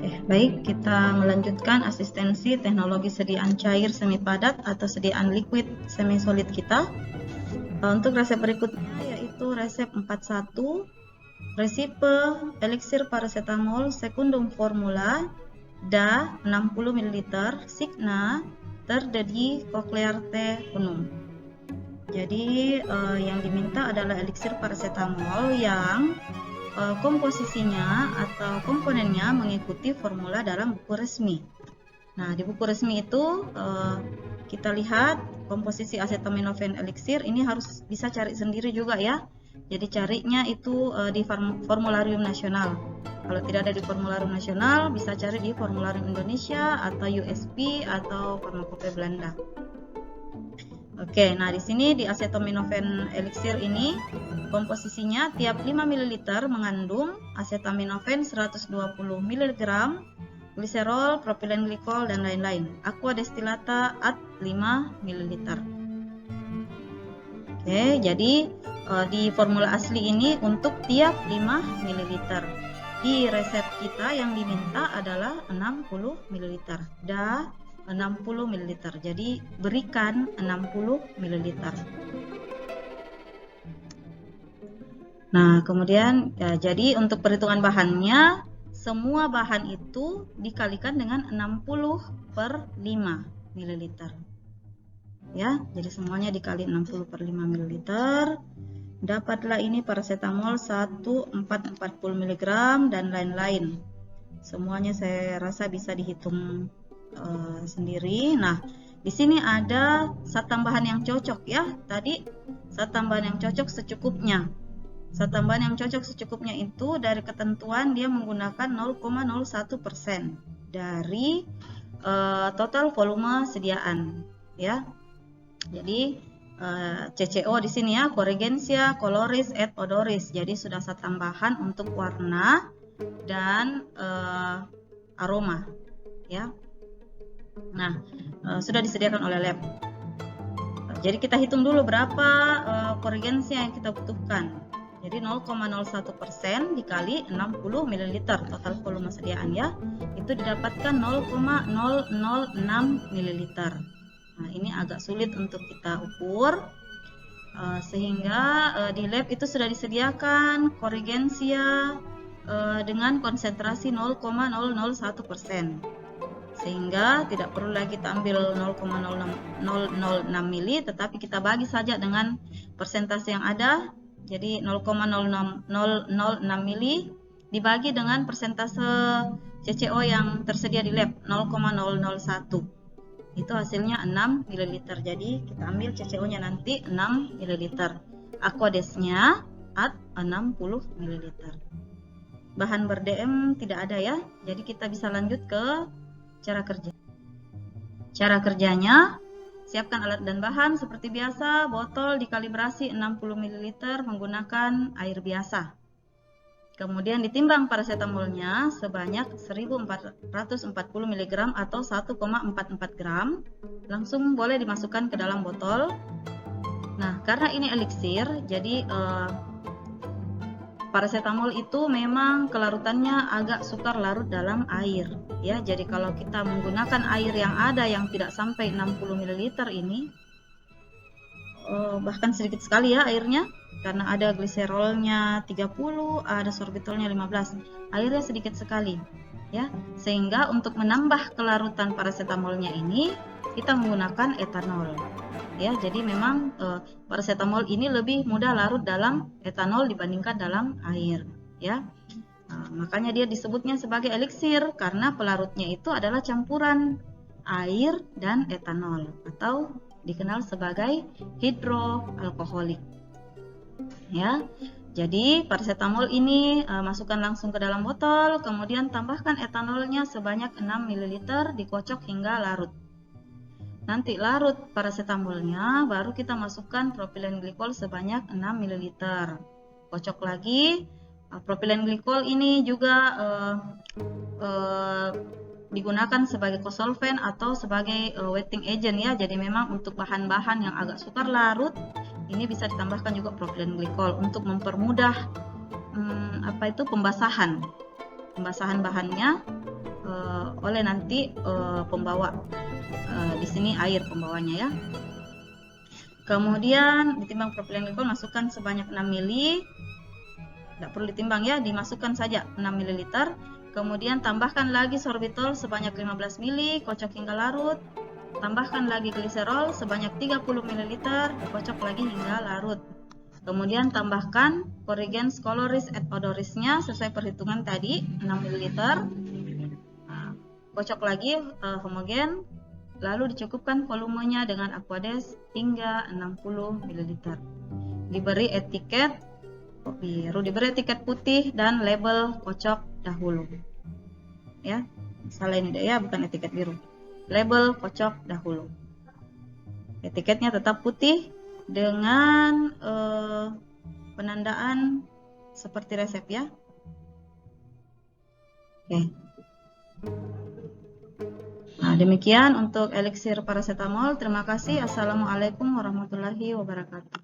Baik, kita melanjutkan asistensi teknologi sediaan cair semi padat atau sediaan liquid semi solid kita. Untuk resep berikutnya yaitu resep 41, resipe eliksir paracetamol sekundum formula Da 60 ml Signa terdedi koklear T unum. Jadi yang diminta adalah eliksir paracetamol yang komposisinya atau komponennya mengikuti formula dalam buku resmi. Nah, di buku resmi itu kita lihat komposisi acetaminophen eliksir ini harus bisa cari sendiri juga ya. Jadi carinya itu di formularium nasional. Kalau tidak ada di formularium nasional, bisa cari di formularium Indonesia atau USP atau Farmakope Belanda. Oke, nah di sini di acetaminophen eliksir ini komposisinya tiap 5 ml mengandung acetaminophen 120 mg, gliserol, propilen glikol dan lain-lain. Aqua destilata at 5 ml. Oke, jadi di formula asli ini untuk tiap 5 ml. Di resep kita yang diminta adalah 60 ml. Da 60 ml. Jadi berikan 60 ml. Nah, kemudian jadi untuk perhitungan bahannya, semua bahan itu dikalikan dengan 60/5 ml. Ya, jadi semuanya dikali 60/5 ml. Dapatlah ini paracetamol 1440 mg dan lain-lain. Semuanya saya rasa bisa dihitung sendiri. Nah, di sini ada zat tambahan yang cocok ya. Tadi zat tambahan yang cocok secukupnya. Zat tambahan yang cocok secukupnya itu dari ketentuan dia menggunakan 0,01% dari total volume sediaan ya. Jadi CCO di sini ya, Corrigensia, Coloris, et Odoris. Jadi sudah zat tambahan untuk warna dan aroma ya. Nah, sudah disediakan oleh lab. Jadi kita hitung dulu berapa Corrigensia yang kita butuhkan. Jadi 0,01% dikali 60 ml total volume sediaan ya. Itu didapatkan 0,006 ml. Nah, ini agak sulit untuk kita ukur. Sehingga di lab itu sudah disediakan Corrigensia dengan konsentrasi 0,001%. Sehingga tidak perlu lagi kita ambil 0,006 mili, tetapi kita bagi saja dengan persentase yang ada. Jadi 0,006 mili dibagi dengan persentase CCO yang tersedia di lab 0,001. Itu hasilnya 6 ml. Jadi kita ambil CCO-nya nanti 6 ml. Aquadesnya at 60 ml. Bahan ber-DM tidak ada ya. Jadi kita bisa lanjut ke cara kerja. Cara kerjanya, siapkan alat dan bahan seperti biasa. Botol dikalibrasi 60 ml menggunakan air biasa. Kemudian ditimbang paracetamolnya sebanyak 1440 mg atau 1,44 gram. Langsung boleh dimasukkan ke dalam botol. Nah, karena ini eliksir, jadi paracetamol itu memang kelarutannya agak sukar larut dalam air ya. Jadi kalau kita menggunakan air yang ada yang tidak sampai 60 ml ini, bahkan sedikit sekali ya airnya, karena ada gliserolnya 30, ada sorbitolnya 15. Airnya sedikit sekali ya. Sehingga untuk menambah kelarutan paracetamolnya ini kita menggunakan etanol. Ya, jadi memang paracetamol ini lebih mudah larut dalam etanol dibandingkan dalam air, ya. Makanya dia disebutnya sebagai eliksir karena pelarutnya itu adalah campuran air dan etanol atau dikenal sebagai hidroalkoholik. Ya. Jadi paracetamol ini masukkan langsung ke dalam botol, kemudian tambahkan etanolnya sebanyak 6 ml, dikocok hingga larut. Nanti larut paracetamolnya, baru kita masukkan propilen glikol sebanyak 6 ml. Kocok lagi. Propilen glikol ini juga digunakan sebagai kosolven atau sebagai wetting agent ya. Jadi memang untuk bahan-bahan yang agak sukar larut, ini bisa ditambahkan juga propilen glikol untuk mempermudah pembasahan bahannya oleh nanti pembawa. Di sini air pembawanya ya. Kemudian ditimbang propilen glikol, masukkan sebanyak 6 ml. Tidak perlu ditimbang ya, dimasukkan saja 6 ml. Kemudian tambahkan lagi sorbitol sebanyak 15 ml, kocok hingga larut. Tambahkan lagi gliserol sebanyak 30 ml, kocok lagi hingga larut. Kemudian tambahkan corrigens coloris et odorisnya sesuai perhitungan tadi 6 ml. Kocok lagi homogen. Lalu dicukupkan volumenya dengan aquades hingga 60 ml. Diberi etiket biru, diberi etiket putih dan label kocok dahulu. Ya, salah ini deh ya, bukan etiket biru. Label kocok dahulu. Etiketnya tetap putih dengan penandaan seperti resep ya. Oke. Nah, demikian untuk eliksir paracetamol. Terima kasih. Assalamualaikum warahmatullahi wabarakatuh.